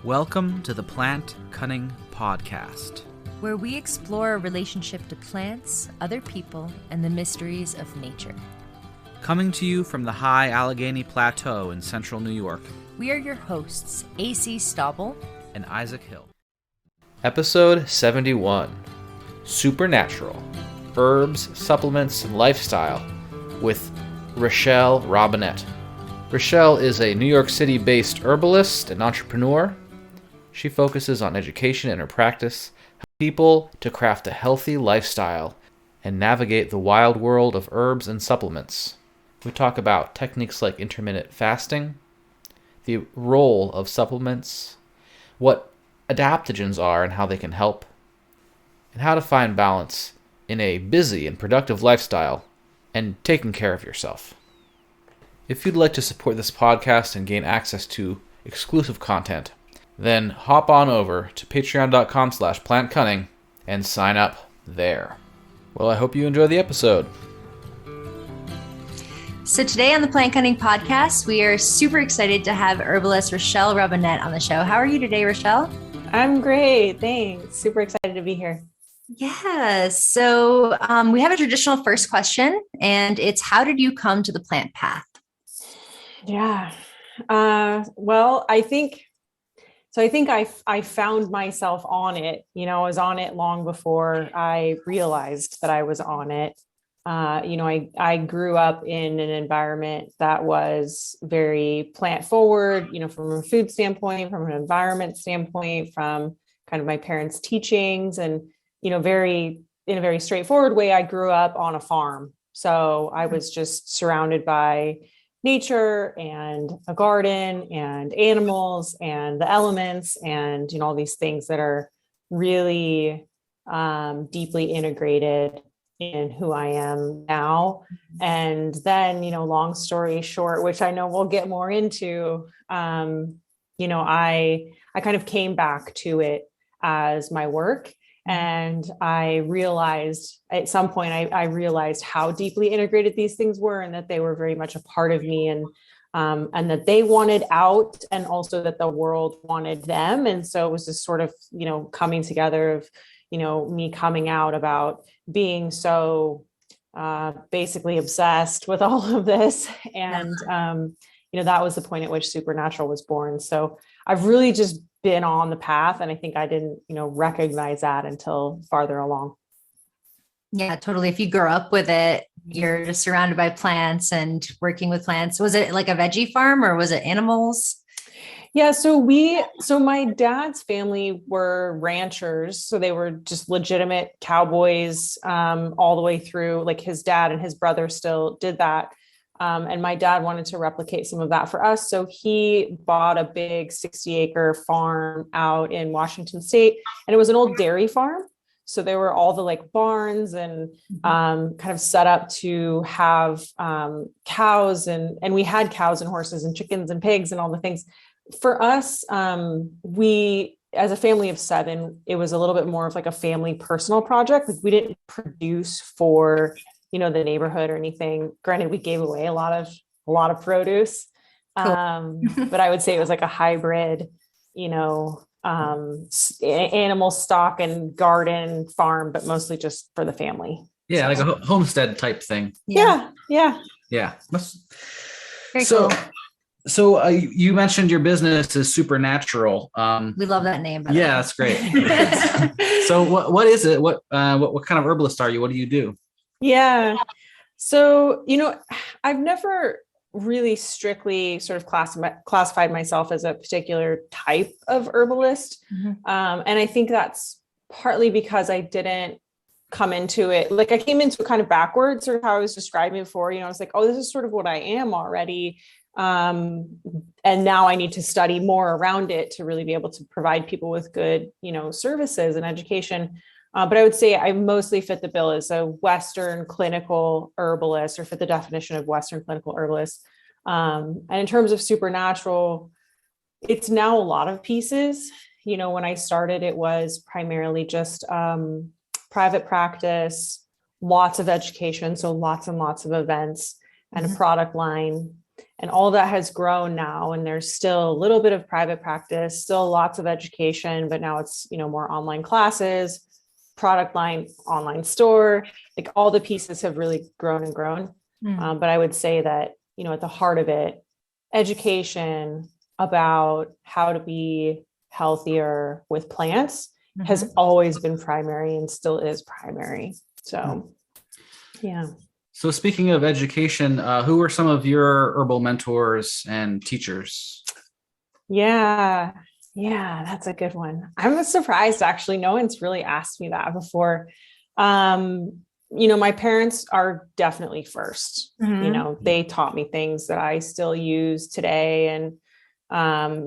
Welcome to the Plant Cunning Podcast, where we explore our relationship to plants, other people, and the mysteries of nature. Coming to you from the high Allegheny Plateau in central New York. We are your hosts, A.C. Staubel and Isaac Hill. Episode 71, Supernatural, Herbs, Supplements, and Lifestyle with Rachelle Robinett. Rachelle is a New York City-based herbalist and entrepreneur. She focuses on education in her practice, helping people to craft a healthy lifestyle and navigate the wild world of herbs and supplements. We talk about techniques like intermittent fasting, the role of supplements, what adaptogens are and how they can help, and how to find balance in a busy and productive lifestyle and taking care of yourself. If you'd like to support this podcast and gain access to exclusive content, then hop on over to patreon.com/plantcunning and sign up there. Well, I hope you enjoy the episode. So today on the Plant Cunning Podcast, we are super excited to have herbalist Rachelle Robinett on the show. How are you today, Rachelle? I'm great. Thanks. Super excited to be here. Yes. So we have a traditional first question, and it's how did you come to the plant path? Yeah. Well, I think I found myself on it. I was on it long before I realized that I was on it. I grew up in an environment that was very plant forward, from a food standpoint, from an environment standpoint, from kind of my parents' teachings and, in a very straightforward way, I grew up on a farm. So I was just surrounded by nature and a garden and animals and the elements and, all these things that are really deeply integrated in who I am now. And then, long story short, which I know we'll get more into, I kind of came back to it as my work. And I realized at some point, I realized how deeply integrated these things were and that they were very much a part of me and that they wanted out and also that the world wanted them. And so it was this sort of, coming together of, me coming out about being so basically obsessed with all of this. And, that was the point at which Supernatural was born. So I've really just been on the path. And I think I didn't, recognize that until farther along. Yeah, totally. If you grow up with it, you're just surrounded by plants and working with plants. Was it like a veggie farm or was it animals? Yeah. So my dad's family were ranchers. So they were just legitimate cowboys, all the way through. Like his dad and his brother still did that. And my dad wanted to replicate some of that for us. So he bought a big 60-acre farm out in Washington State, and it was an old dairy farm. So there were all the barns and kind of set up to have cows and we had cows and horses and chickens and pigs and all the things. For us, we, as a family of 7, it was a little bit more of like a family personal project. Like we didn't produce for, the neighborhood or anything. Granted, we gave away a lot of produce. Cool. But I would say it was like a hybrid, animal stock and garden farm, but mostly just for the family. Yeah, like a homestead type thing. Yeah. Very so cool. So you mentioned your business is Supernatural. We love that name. Yeah, that's great. So what is it? What kind of herbalist are you? What do you do? Yeah. So, I've never really strictly sort of classified myself as a particular type of herbalist. Mm-hmm. And I think that's partly because I didn't come into it. Like I came into it kind of backwards, sort of how I was describing before, I was like, oh, this is sort of what I am already. And now I need to study more around it to really be able to provide people with good, services and education. But I would say I mostly fit the bill as a Western clinical herbalist, or fit the definition of Western clinical herbalist. And in terms of Supernatural, it's now a lot of pieces. When I started, it was primarily just private practice, lots of education. So lots and lots of events and a product line. And all that has grown now. And there's still a little bit of private practice, still lots of education, but now it's, more online classes, product line, online store, like all the pieces have really grown and grown. But I would say that, at the heart of it, education about how to be healthier with plants has always been primary and still is primary. So, yeah. So speaking of education, who are some of your herbal mentors and teachers? Yeah, that's a good one. I'm surprised, actually. No one's really asked me that before. My parents are definitely first. They taught me things that I still use today and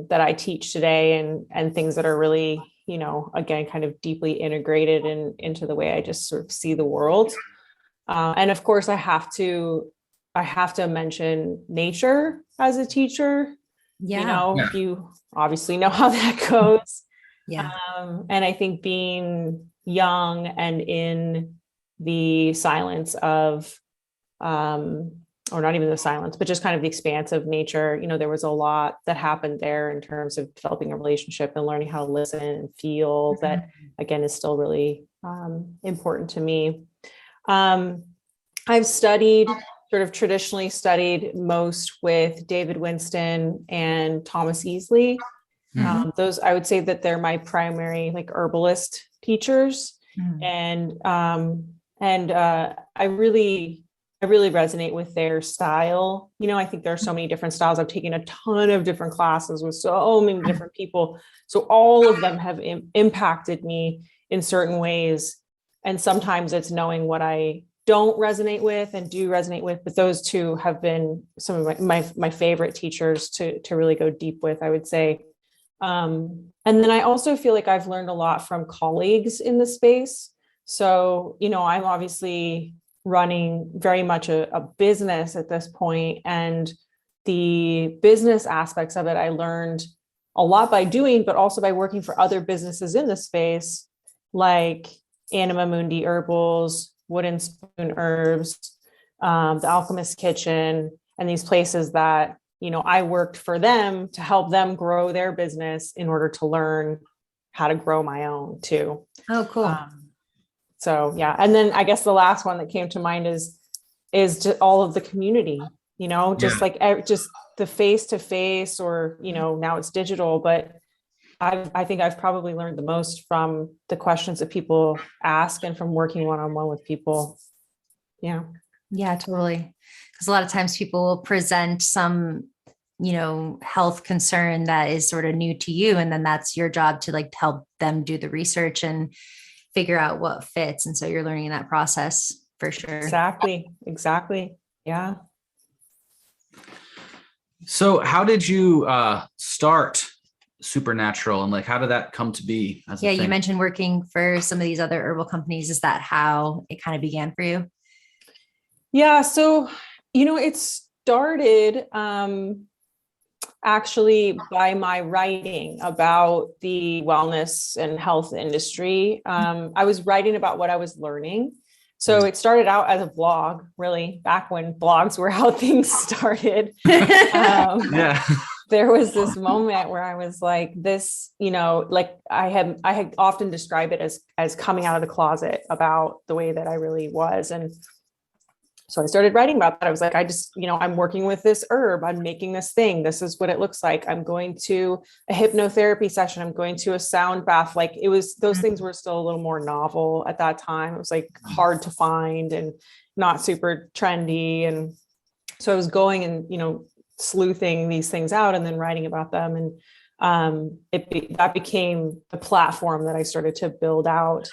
that I teach today, and things that are really, again, kind of deeply integrated into the way I just sort of see the world. And of course, I have to mention nature as a teacher. Yeah. You obviously know how that goes. Yeah. And I think being young and in the silence of, or not even the silence, but just kind of the expanse of nature, there was a lot that happened there in terms of developing a relationship and learning how to listen and feel. That, again, is still really important to me. I've traditionally studied most with David Winston and Thomas Easley. Those, I would say that they're my primary herbalist teachers. And I really resonate with their style. I think there are so many different styles. I've taken a ton of different classes with so many different people. So all of them have impacted me in certain ways. And sometimes it's knowing what I don't resonate with and do resonate with, but those two have been some of my favorite teachers to really go deep with, I would say. And then I also feel like I've learned a lot from colleagues in the space. So, I'm obviously running very much a business at this point, and the business aspects of it, I learned a lot by doing, but also by working for other businesses in the space, like Anima Mundi Herbals, Wooden Spoon Herbs, the Alchemist Kitchen, and these places that, I worked for them to help them grow their business in order to learn how to grow my own too. Oh, cool. So yeah. And then I guess the last one that came to mind is just all of the community, just just the face-to-face, or, now it's digital, but I think I've probably learned the most from the questions that people ask and from working one-on-one with people. Yeah. Yeah, totally. Because a lot of times people will present some, health concern that is sort of new to you. And then that's your job to help them do the research and figure out what fits. And so you're learning in that process for sure. Exactly. Yeah. So how did you start Supernatural, and how did that come to be as a thing? You mentioned working for some of these other herbal companies. Is that how it kind of began for you? Yeah. So, it started actually by my writing about the wellness and health industry. I was writing about what I was learning. So it started out as a blog, really, back when blogs were how things started. There was this moment where I was like, this, I had often described it as coming out of the closet about the way that I really was. And so I started writing about that. I was like, I'm working with this herb. I'm making this thing. This is what it looks like. I'm going to a hypnotherapy session. I'm going to a sound bath. Those things were still a little more novel at that time. It was hard to find and not super trendy. And so I was going and, sleuthing these things out and then writing about them. And that became the platform that I started to build out.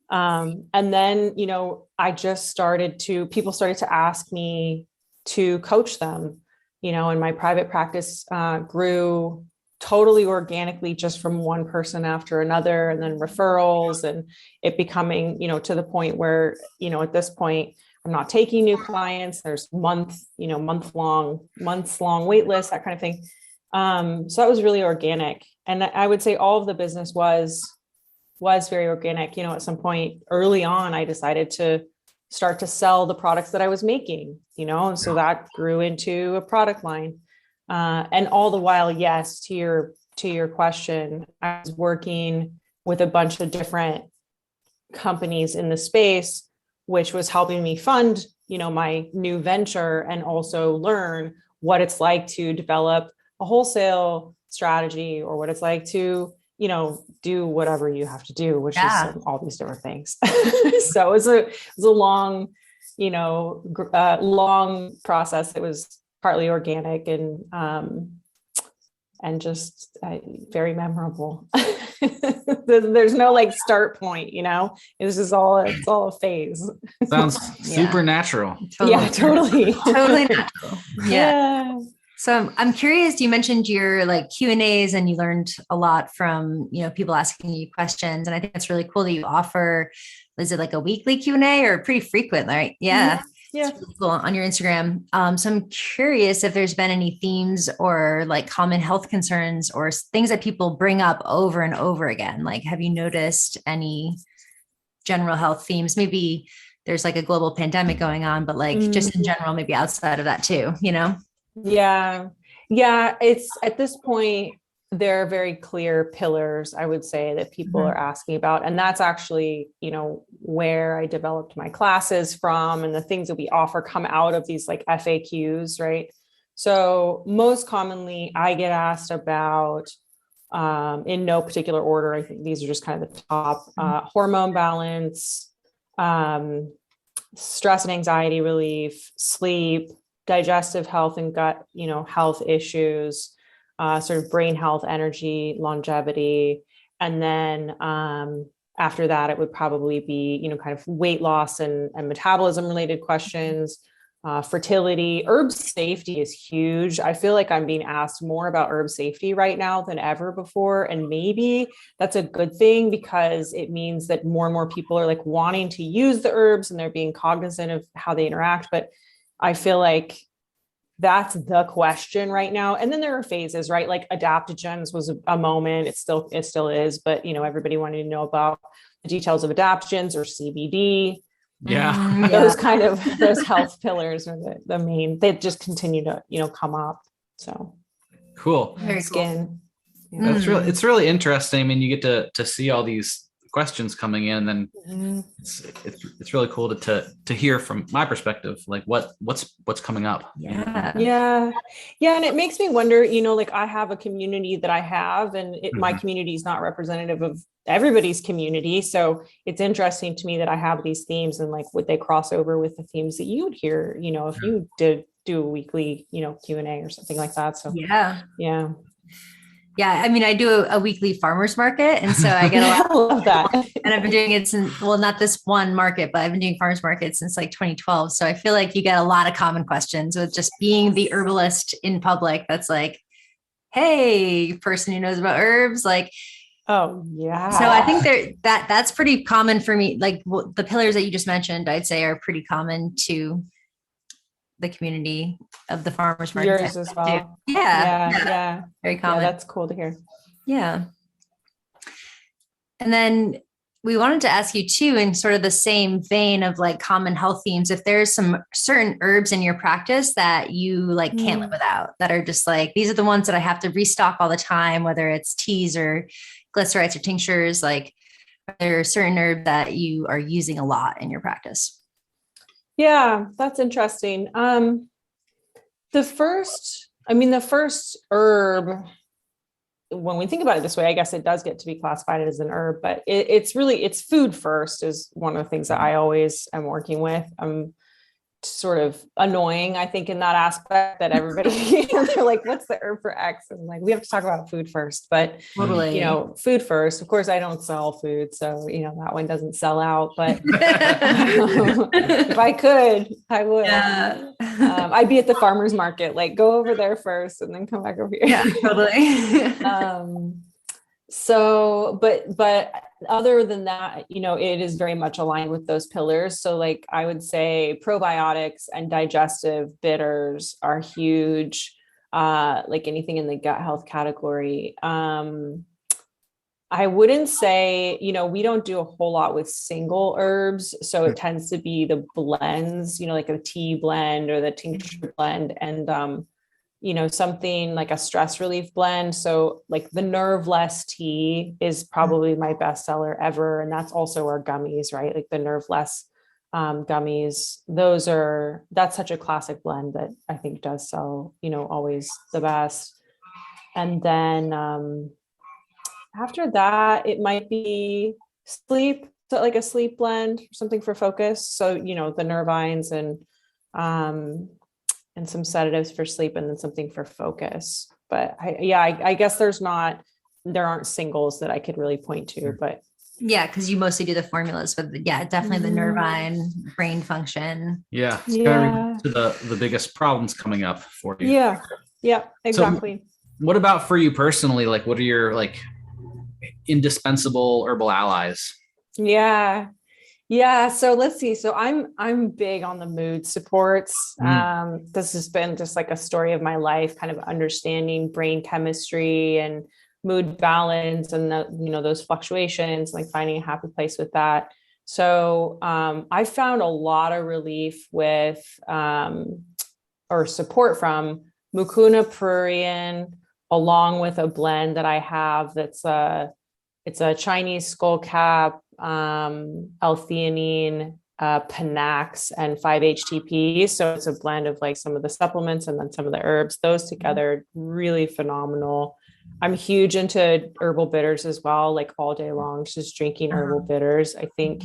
And then, people started to ask me to coach them, and my private practice grew totally organically just from one person after another, and then referrals, and it becoming, to the point where, at this point, I'm not taking new clients. There's months long wait lists, that kind of thing. So that was really organic. And I would say all of the business was very organic. At some point early on, I decided to start to sell the products that I was making, and so that grew into a product line. And all the while, yes, to your question, I was working with a bunch of different companies in the space, which was helping me fund, my new venture, and also learn what it's like to develop a wholesale strategy, or what it's like to, do whatever you have to do, which is all these different things. So it was a long, long process. It was partly organic and just very memorable. There's no like start point, it's just it's all a phase. Sounds super natural. Totally. Yeah, totally. Totally natural. Yeah. So I'm curious, you mentioned your like Q&As and you learned a lot from, people asking you questions. And I think it's really cool that you offer, is it like a weekly Q&A or pretty frequent, right? Yeah. Yeah. It's really cool on your Instagram. So I'm curious if there's been any themes or like common health concerns or things that people bring up over and over again. Like, have you noticed any general health themes? Maybe there's like a global pandemic going on, but like just in general, maybe outside of that too, Yeah. It's at this point, there are very clear pillars, I would say, that people are asking about. And that's actually, where I developed my classes from, and the things that we offer come out of these like FAQs, right? So most commonly I get asked about, in no particular order, I think these are just kind of the top, hormone balance, stress and anxiety relief, sleep, digestive health and gut, health issues, sort of brain health, energy, longevity. And then after that, it would probably be, kind of weight loss and metabolism related questions, fertility. Herb safety is huge. I feel like I'm being asked more about herb safety right now than ever before. And maybe that's a good thing, because it means that more and more people are like wanting to use the herbs and they're being cognizant of how they interact. But I feel like that's the question right now. And then there are phases, right? Like adaptogens was a moment. It still is, but everybody wanted to know about the details of adaptogens or CBD. Yeah. Those health pillars are the main, they just continue to, come up. So cool. Very skin. Cool. Yeah. It's really interesting. I mean, you get to see all these questions coming in, and then it's really cool to hear from my perspective, like what's coming up. Yeah. And it makes me wonder, like I have a community that I have, and my community is not representative of everybody's community. So it's interesting to me that I have these themes, and like, would they cross over with the themes that you would hear, if you did do a weekly, Q&A or something like that. So yeah. I mean, I do a weekly farmers market. And so I get a lot I love that. And I've been doing it since, well, not this one market, but I've been doing farmers markets since like 2012. So I feel like you get a lot of common questions with just being the herbalist in public. That's like, hey, person who knows about herbs, like, oh yeah. So I think that's pretty common for me. Like the pillars that you just mentioned, I'd say are pretty common to the community of the farmers market. Yours as well. Yeah. Very common. Yeah, that's cool to hear. Yeah. And then we wanted to ask you too, in sort of the same vein of like common health themes, if there's some certain herbs in your practice that you like can't live without, that are just like, these are the ones that I have to restock all the time, whether it's teas or glycerites or tinctures, like are there certain herbs that you are using a lot in your practice? Yeah, that's interesting. The first herb, when we think about it this way, I guess it does get to be classified as an herb, but it's food first is one of the things that I always am working with. Sort of annoying, I think, in that aspect that everybody, they're like, what's the herb for X? And I'm like, we have to talk about food first, but totally, food first. Of course, I don't sell food, so, that one doesn't sell out, but if I could, I would. Yeah. I'd be at the farmer's market, like go over there first and then come back over here. Yeah, totally. So, but other than that, it is very much aligned with those pillars. So like, I would say probiotics and digestive bitters are huge. Like anything in the gut health category. I wouldn't say, we don't do a whole lot with single herbs. So it tends to be the blends, like a tea blend or the tincture blend, and, something like a stress relief blend. So like the nerveless tea is probably my best seller ever. And that's also our gummies, right? Like the nerveless gummies. That's such a classic blend that I think does sell, always the best. And then, after that, it might be sleep, so like a sleep blend, something for focus. So, the nervines and some sedatives for sleep, and then something for focus. But I guess there aren't singles that I could really point to, but yeah, because you mostly do the formulas, but definitely the nervine, brain function. Yeah. It's kind of to the biggest problems coming up for you. Yeah, exactly. So what about for you personally? Like, what are your indispensable herbal allies? Yeah. So let's see. So I'm big on the mood supports. This has been just like a story of my life, kind of understanding brain chemistry and mood balance and those fluctuations, like finding a happy place with that. So I found a lot of relief with or support from Mucuna pruriens, along with a blend that I have it's a Chinese skullcap, L-theanine, Panax, and 5-HTP. So it's a blend of like some of the supplements and then some of the herbs. Those together, really phenomenal. I'm huge into herbal bitters as well, like all day long, just drinking herbal bitters. I think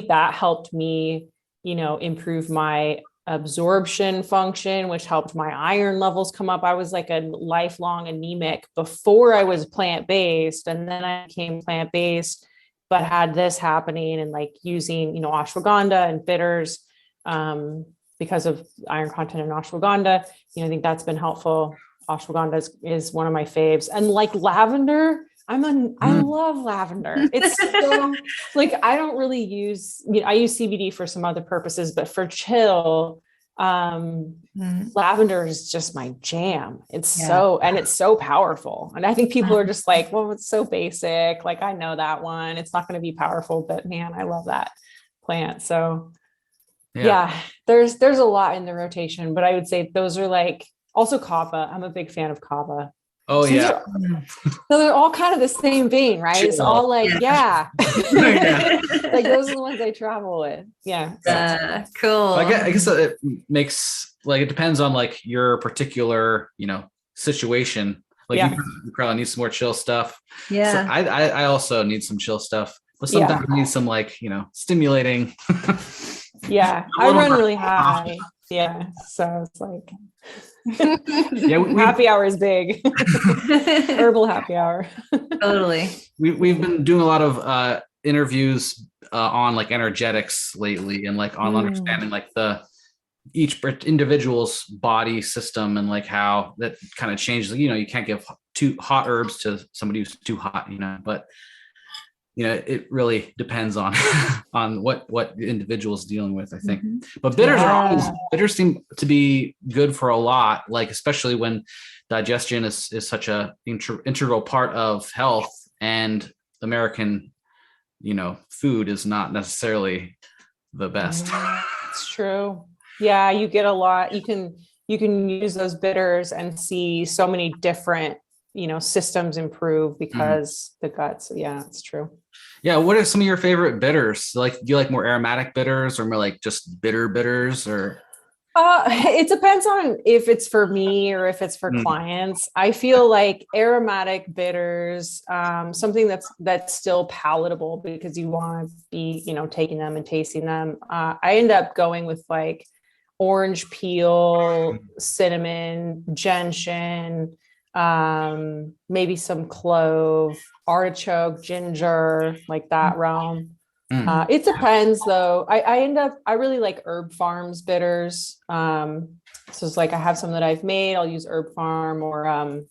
that helped me, improve my absorption function, which helped my iron levels come up. I was like a lifelong anemic before I was plant-based, and then I became plant-based, but had this happening, and like using, ashwagandha and bitters because of iron content in ashwagandha. I think that's been helpful. Ashwagandha is one of my faves, and like lavender. I love lavender. It's so like, I don't really use, I use CBD for some other purposes, but for chill, lavender is just my jam. It's so powerful. And I think people are just like, well, it's so basic. Like, I know that one, it's not going to be powerful, but man, I love that plant. So there's a lot in the rotation, but I would say those are like, also kava. I'm a big fan of kava. Oh, so they're all kind of the same vein, right? Chill. It's all like, like those are the ones I travel with. Cool. I guess it makes, like, it depends on like your particular, situation. Like you probably need some more chill stuff. So I also need some chill stuff, but sometimes I need some like, stimulating. I run really high. So it's like, happy hour is big. Herbal happy hour. Totally. We've been doing a lot of interviews on like energetics lately, and like on understanding like each individual's body system, and like how that kind of changes. You can't give too hot herbs to somebody who's too hot, but it really depends on what the individual is dealing with, I think. But bitters seem to be good for a lot, like especially when digestion is such a integral part of health, and American, food is not necessarily the best. It's true. Yeah, you get a lot. You can use those bitters and see so many different, systems improve because the guts. Yeah, it's true. Yeah. What are some of your favorite bitters? Like, do you like more aromatic bitters or more like just bitter bitters, or? It depends on if it's for me or if it's for clients. I feel like aromatic bitters, something that's still palatable because you want to be, taking them and tasting them. I end up going with like orange peel, cinnamon, gentian, maybe some clove, artichoke, ginger, like that realm. It depends though. I really like Herb Farm's bitters. So it's like, I have some that I've made. I'll use Herb Farm or,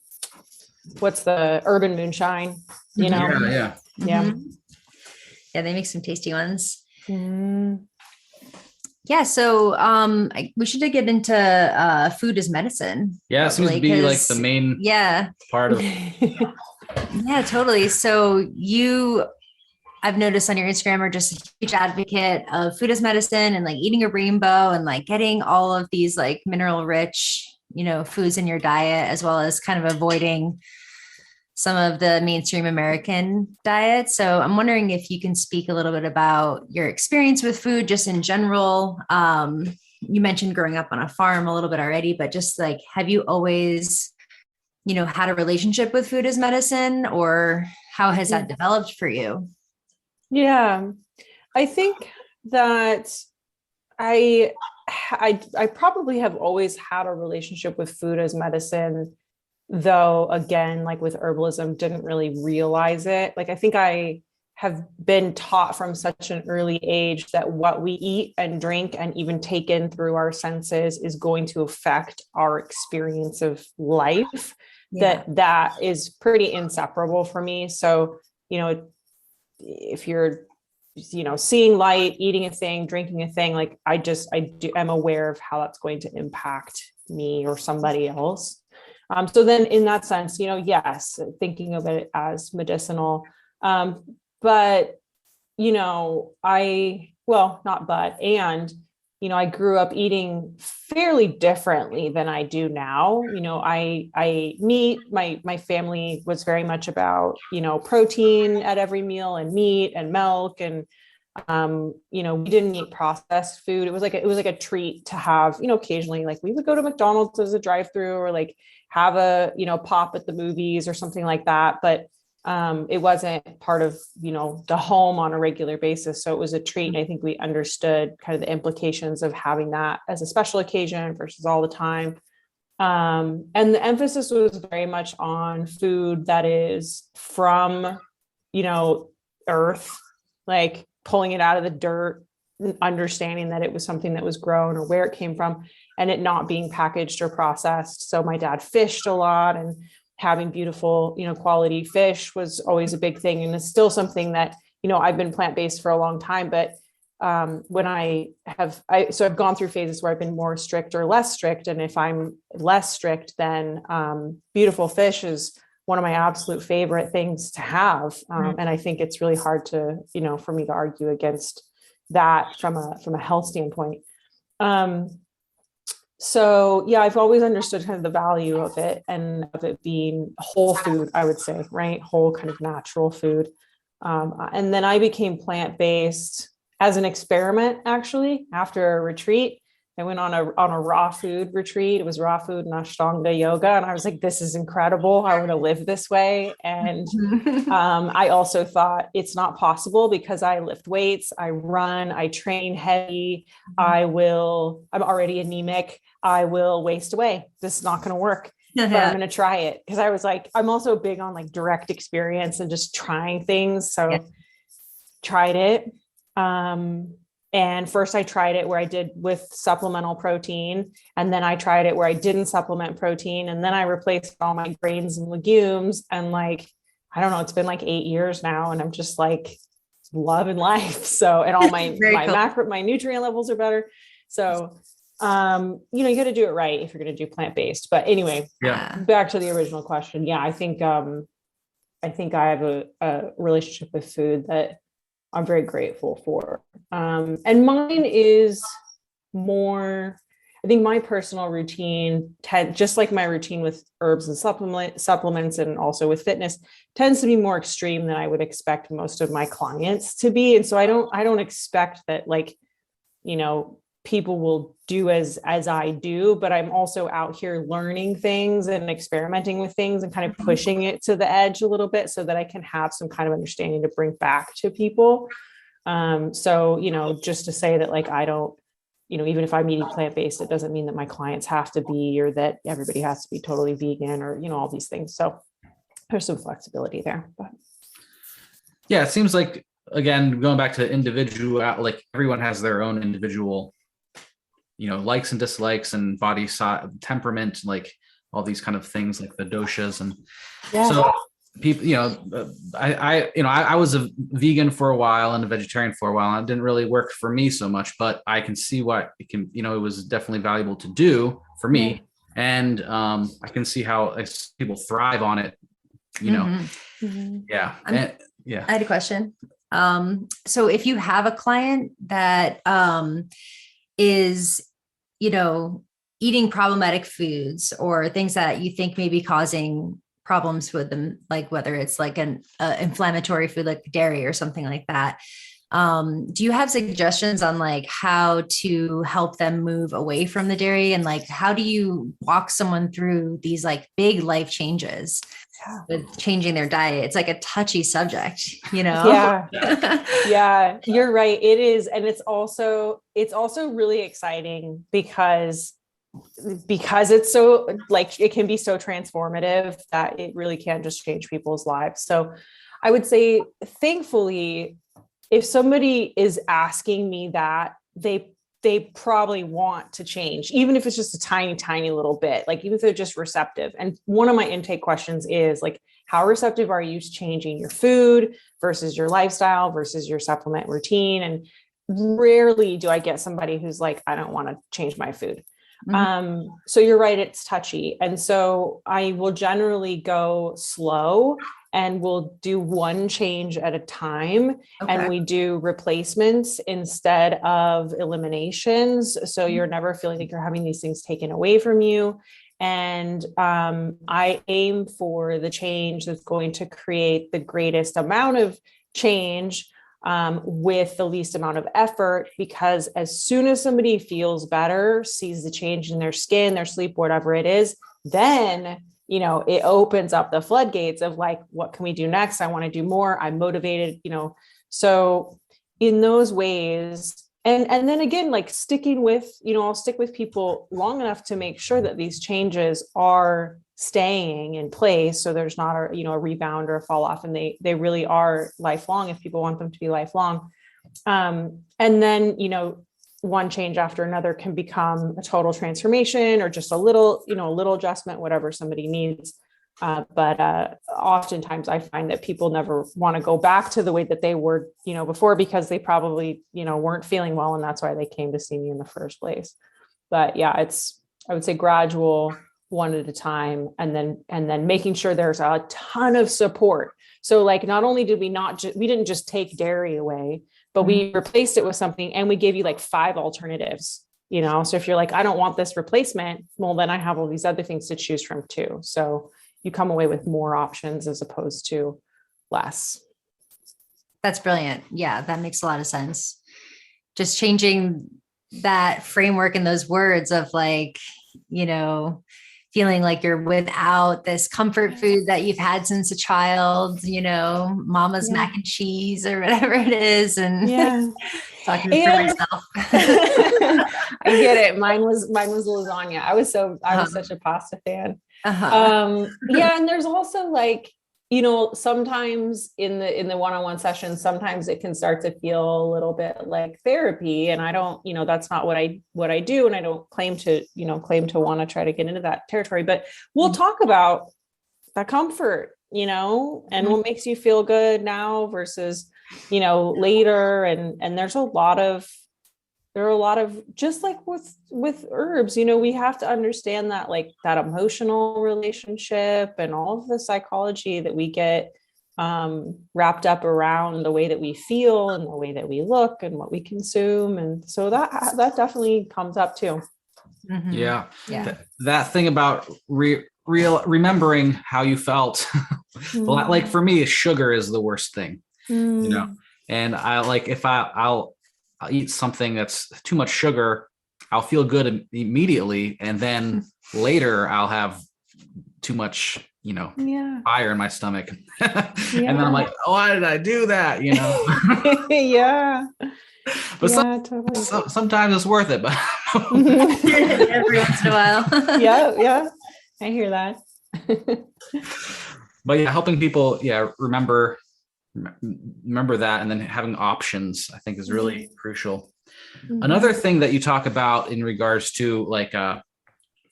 what's the Urban Moonshine, Yeah, they make some tasty ones. Yeah. So we should get into food as medicine. Yeah, it seems to be like the main part of. Yeah, totally. So I've noticed on your Instagram are just a huge advocate of food as medicine and like eating a rainbow and like getting all of these like mineral rich, foods in your diet, as well as kind of avoiding some of the mainstream American diet. So I'm wondering if you can speak a little bit about your experience with food just in general. You mentioned growing up on a farm a little bit already, but just like, have you always, had a relationship with food as medicine, or how has that developed for you? Yeah, I think that I probably have always had a relationship with food as medicine, though again, like with herbalism, didn't really realize it. Like I think I have been taught from such an early age that what we eat and drink and even take in through our senses is going to affect our experience of life. That is pretty inseparable for me. So, if you're, seeing light, eating a thing, drinking a thing, like I'm aware of how that's going to impact me or somebody else. So then in that sense, yes, thinking of it as medicinal. But, I grew up eating fairly differently than I do now. I meat, my family was very much about, protein at every meal and meat and milk. And, we didn't eat processed food. It was like a treat to have, occasionally, like we would go to McDonald's as a drive-through or like have a, pop at the movies or something like that. But it wasn't part of, the home on a regular basis. So it was a treat. And I think we understood kind of the implications of having that as a special occasion versus all the time. And the emphasis was very much on food that is from, earth, like pulling it out of the dirt, understanding that it was something that was grown or where it came from, and it not being packaged or processed. So my dad fished a lot, and having beautiful, quality fish was always a big thing. And it's still something that, I've been plant-based for a long time, but when so I've gone through phases where I've been more strict or less strict. And if I'm less strict, then beautiful fish is one of my absolute favorite things to have. And I think it's really hard to, for me to argue against that from a health standpoint. So yeah, I've always understood kind of the value of it and of it being whole food, I would say, right? Whole kind of natural food. And then I became plant-based as an experiment, actually, after a retreat. I went on a raw food retreat. It was raw food and Ashtanga yoga. And I was like, this is incredible. I want to live this way. And I also thought it's not possible because I lift weights, I run, I train heavy. I'm already anemic. I will waste away. This is not going to work, but I'm going to try it. Cause I was like, I'm also big on like direct experience and just trying things. So tried it. And first I tried it where I did with supplemental protein. And then I tried it where I didn't supplement protein. And then I replaced all my grains and legumes. And like, I don't know, it's been like 8 years now. And I'm just like loving life. So, and all my my nutrient levels are better. So, you got to do it right if you're going to do plant-based. But anyway, back to the original question. Yeah, I think I have a relationship with food that I'm very grateful for. And mine is more, I think my personal routine, just like my routine with herbs and supplements and also with fitness, tends to be more extreme than I would expect most of my clients to be. And so I don't expect that, like, people will do as I do, but I'm also out here learning things and experimenting with things and kind of pushing it to the edge a little bit so that I can have some kind of understanding to bring back to people. So, just to say that, like, I don't, even if I'm eating plant-based, it doesn't mean that my clients have to be, or that everybody has to be totally vegan or, all these things. So there's some flexibility there, but. Yeah. It seems like, again, going back to individual, like everyone has their own individual, likes and dislikes and body size, temperament, like all these kind of things, like the doshas. And so people, I was a vegan for a while and a vegetarian for a while, and it didn't really work for me so much, but I can see what it can, it was definitely valuable to do for me. Yeah. And I can see how people thrive on it, Yeah. I had a question. So if you have a client that is, eating problematic foods or things that you think may be causing problems with them, like whether it's like an inflammatory food like dairy or something like that, do you have suggestions on like how to help them move away from the dairy, and like how do you walk someone through these like big life changes with changing their diet? It's like a touchy subject, Yeah. Yeah, you're right. It is. And it's also really exciting because it's so like, it can be so transformative that it really can just change people's lives. So I would say, thankfully, if somebody is asking me that, they probably want to change, even if it's just a tiny, tiny little bit, like even if they're just receptive. And one of my intake questions is like, how receptive are you to changing your food versus your lifestyle versus your supplement routine? And rarely do I get somebody who's like, I don't want to change my food. So you're right, it's touchy. And so I will generally go slow and we'll do one change at a time. Okay. And we do replacements instead of eliminations. So you're never feeling like you're having these things taken away from you. And I aim for the change that's going to create the greatest amount of change with the least amount of effort, because as soon as somebody feels better, sees the change in their skin, their sleep, whatever it is, then, it opens up the floodgates of like, what can we do next? I want to do more. I'm motivated, so in those ways, and then again, like sticking with, I'll stick with people long enough to make sure that these changes are staying in place. So there's not a rebound or a fall off, and they really are lifelong if people want them to be lifelong. And then, one change after another can become a total transformation or just a little adjustment, whatever somebody needs. But oftentimes I find that people never want to go back to the way that they were, before, because they probably, weren't feeling well. And that's why they came to see me in the first place. But yeah, I would say gradual, one at a time, and then making sure there's a ton of support. So like, not only did we didn't just take dairy away, but we replaced it with something, and we gave you like 5 alternatives, so if you're like, I don't want this replacement, well, then I have all these other things to choose from too. So you come away with more options as opposed to less. That's brilliant. Yeah, that makes a lot of sense. Just changing that framework and those words of like, feeling like you're without this comfort food that you've had since a child, mama's mac and cheese or whatever it is. And talking for myself. I get it. Mine was lasagna. I was such a pasta fan. And there's also like, sometimes in the one-on-one sessions, sometimes it can start to feel a little bit like therapy. And I don't, that's not what I do. And I don't claim to want to try to get into that territory, but we'll talk about the comfort, and what makes you feel good now versus, later. And there are a lot of, just like with herbs, we have to understand that, like that emotional relationship and all of the psychology that we get wrapped up around the way that we feel and the way that we look and what we consume. And so that definitely comes up too. Mm-hmm. Yeah. That thing about remembering how you felt. Like for me, sugar is the worst thing, and I like, if I'll eat something that's too much sugar, I'll feel good immediately. And then later I'll have too much, fire in my stomach. And then I'm like, oh, why did I do that? Yeah. But sometimes it's worth it, but every once in a while. Yeah. I hear that. But yeah, helping people, remember that, and then having options, I think, is really crucial. Another thing that you talk about in regards to like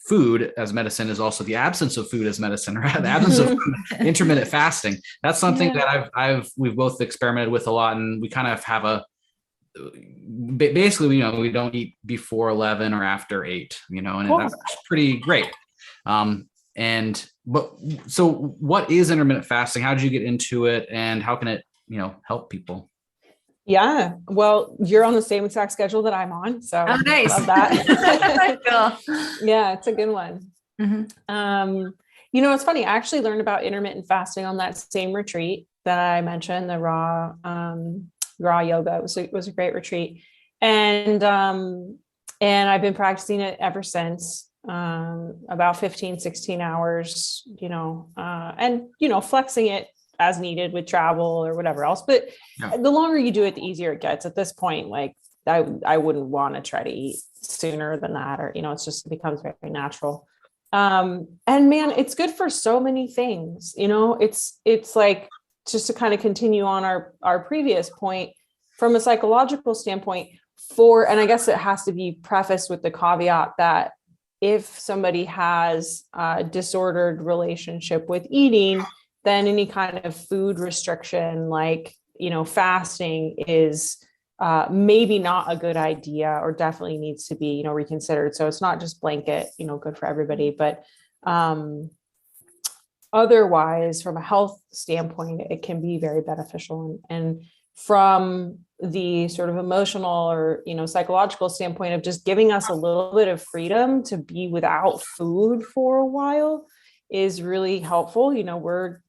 food as medicine is also the absence of food as medicine, right? The absence of food, intermittent fasting. That's something that we've both experimented with a lot, and we kind of have basically, we don't eat before 11 or after 8, and that's pretty great. So what is intermittent fasting? How did you get into it, and how can it, help people? Yeah. Well, you're on the same exact schedule that I'm on. So nice. I love that. Yeah, it's a good one. Mm-hmm. It's funny. I actually learned about intermittent fasting on that same retreat that I mentioned, the raw yoga. It was a great retreat. And I've been practicing it ever since, about 15, 16 hours, and, flexing it as needed with travel or whatever else. But the longer you do it, the easier it gets. At this point, like I wouldn't want to try to eat sooner than that, or, it becomes very natural. And man, it's good for so many things, it's like, just to kind of continue on our previous point, from a psychological standpoint, and I guess it has to be prefaced with the caveat that if somebody has a disordered relationship with eating, then any kind of food restriction, like, fasting, is maybe not a good idea, or definitely needs to be, reconsidered. So it's not just blanket, good for everybody, but otherwise, from a health standpoint, it can be very beneficial. And from the sort of emotional or, psychological standpoint of just giving us a little bit of freedom to be without food for a while is really helpful. We're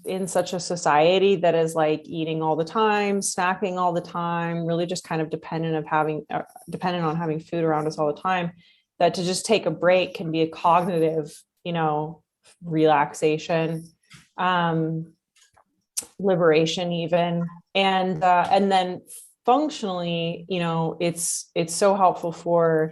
in such a society that is like eating all the time, snacking all the time, really just kind of dependent on having food around us all the time, that to just take a break can be a cognitive, relaxation, liberation even. And then functionally, it's so helpful for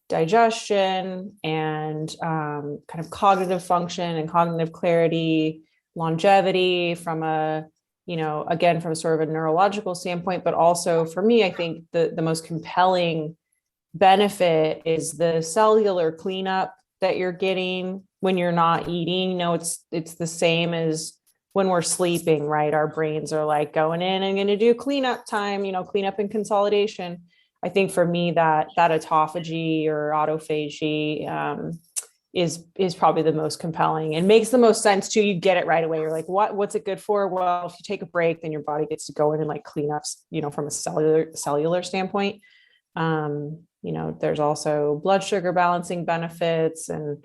digestion and kind of cognitive function and cognitive clarity, longevity, from a, again, from sort of a neurological standpoint. But also for me, I think the most compelling benefit is the cellular cleanup that you're getting when you're not eating. It's the same as when we're sleeping, right? Our brains are like going in and going to do cleanup time, cleanup and consolidation. I think for me that autophagy or autophagy is probably the most compelling and makes the most sense too. You get it right away. You're like, what's it good for? Well, if you take a break, then your body gets to go in and like clean up, from a cellular standpoint. There's also blood sugar balancing benefits, and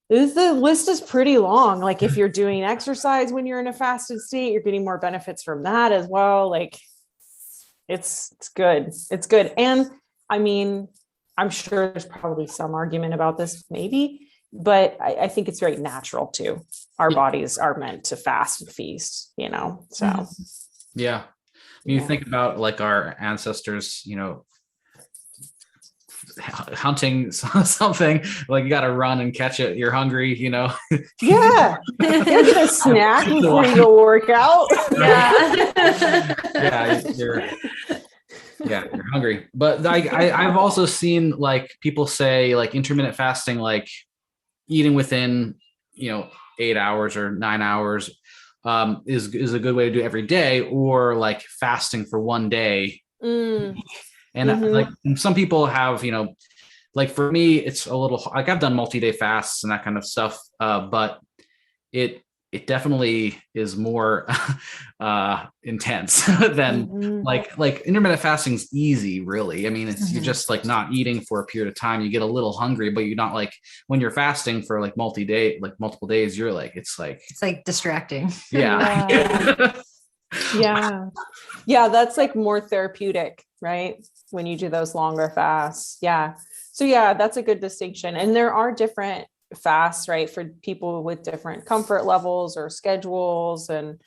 the list is pretty long. Like if you're doing exercise when you're in a fasted state, you're getting more benefits from that as well. Like it's good. It's good. And I mean, I'm sure there's probably some argument about this, maybe, but I think it's very natural too. Our bodies are meant to fast and feast, so. Yeah. You think about like our ancestors, hunting something, like you got to run and catch it. You're hungry, Yeah. You get a snack before you go work out. You're hungry. But I've also seen like people say like intermittent fasting, like eating within, 8 hours or 9 hours is a good way to do it every day, or like fasting for one day. And like some people have, like for me, it's a little like I've done multi-day fasts and that kind of stuff. But it definitely is more intense than like intermittent fasting is easy, really. I mean, it's you're just like not eating for a period of time. You get a little hungry, but you're not like when you're fasting for like multiple days, you're like, it's like distracting. Yeah. Yeah. That's like more therapeutic, right? When you do those longer fasts. Yeah. So yeah, that's a good distinction. And there are different fasts, right, for people with different comfort levels or schedules. And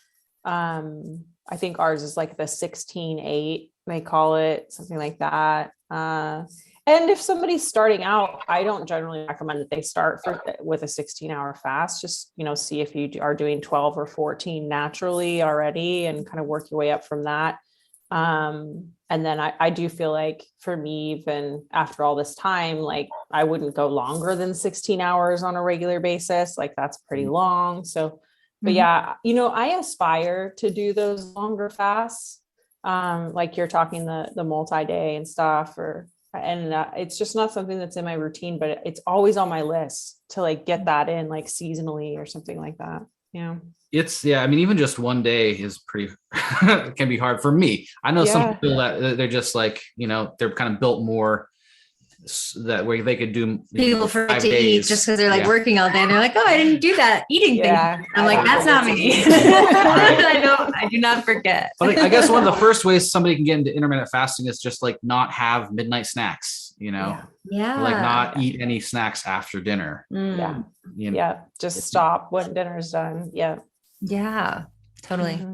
I think ours is like the 16-8, they call it, something like that. And if somebody's starting out, I don't generally recommend that they start with a 16-hour fast. Just, see if you are doing 12 or 14 naturally already and kind of work your way up from that. And then I do feel like for me, even after all this time, like I wouldn't go longer than 16 hours on a regular basis. Like that's pretty long. So, but yeah, you know, I aspire to do those longer fasts. Like you're talking the multi-day and stuff, and it's just not something that's in my routine, but it's always on my list to like get that in like seasonally or something like that. Yeah. I mean, even just one day is pretty, it can be hard for me. I know some people that they're just like, you know, they're kind of built more that way they could do people forget to eat just because they're like working all day and they're like, oh, I didn't do that eating thing. I'm like, that's not me. I do not forget. But I guess one of the first ways somebody can get into intermittent fasting is just like not have midnight snacks, you know, like not eat any snacks after dinner. You know? Just stop when dinner's done. Yeah, totally.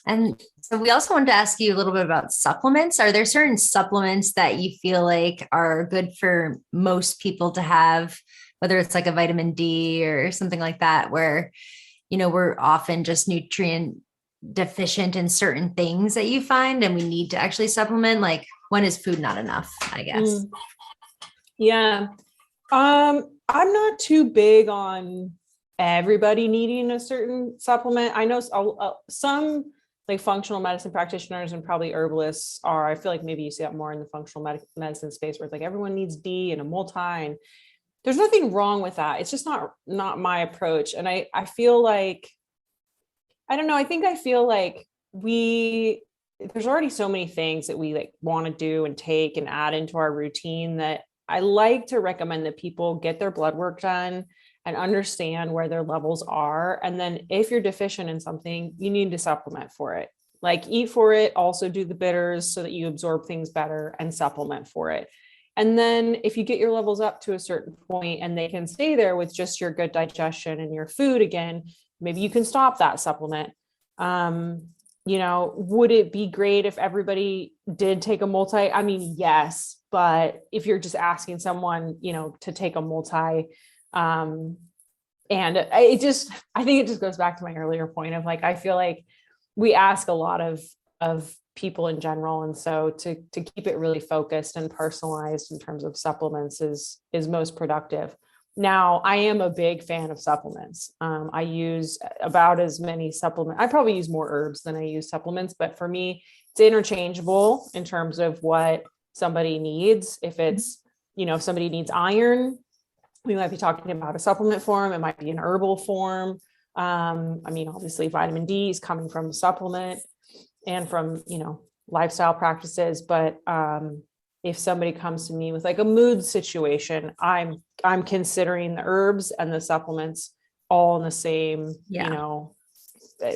And so we also wanted to ask you a little bit about supplements. Are there certain supplements that you feel like are good for most people to have, whether it's like a vitamin D or something like that, where, you know, we're often just nutrient deficient in certain things that you find and we need to actually supplement? Like, when is food not enough, I guess? Yeah. I'm not too big on everybody needing a certain supplement. I know some like functional medicine practitioners and probably herbalists I feel like maybe you see that more in the functional medicine space where it's like everyone needs D and a multi, and there's nothing wrong with that. It's just not my approach. And I feel like, I don't know. I feel like there's already so many things that we like want to do and take and add into our routine that I like to recommend that people get their blood work done and understand where their levels are. And then if you're deficient in something, you need to supplement for it. Like eat for it, also do the bitters so that you absorb things better and supplement for it. And then if you get your levels up to a certain point and they can stay there with just your good digestion and your food again, maybe you can stop that supplement. You know, would it be great if everybody did take a multi? I mean, yes, but if you're just asking someone, you know, to take a multi, and I think it just goes back to my earlier point of like, I feel like we ask a lot of people in general. And so to keep it really focused and personalized in terms of supplements is most productive. Now, I am a big fan of supplements. I use about as many supplements. I probably use more herbs than I use supplements, but for me, it's interchangeable in terms of what somebody needs. If it's, you know, if somebody needs iron, we might be talking about a supplement form. It might be an herbal form. I mean, obviously vitamin D is coming from a supplement and from, you know, lifestyle practices. But if somebody comes to me with like a mood situation, I'm considering the herbs and the supplements all in the same, you know,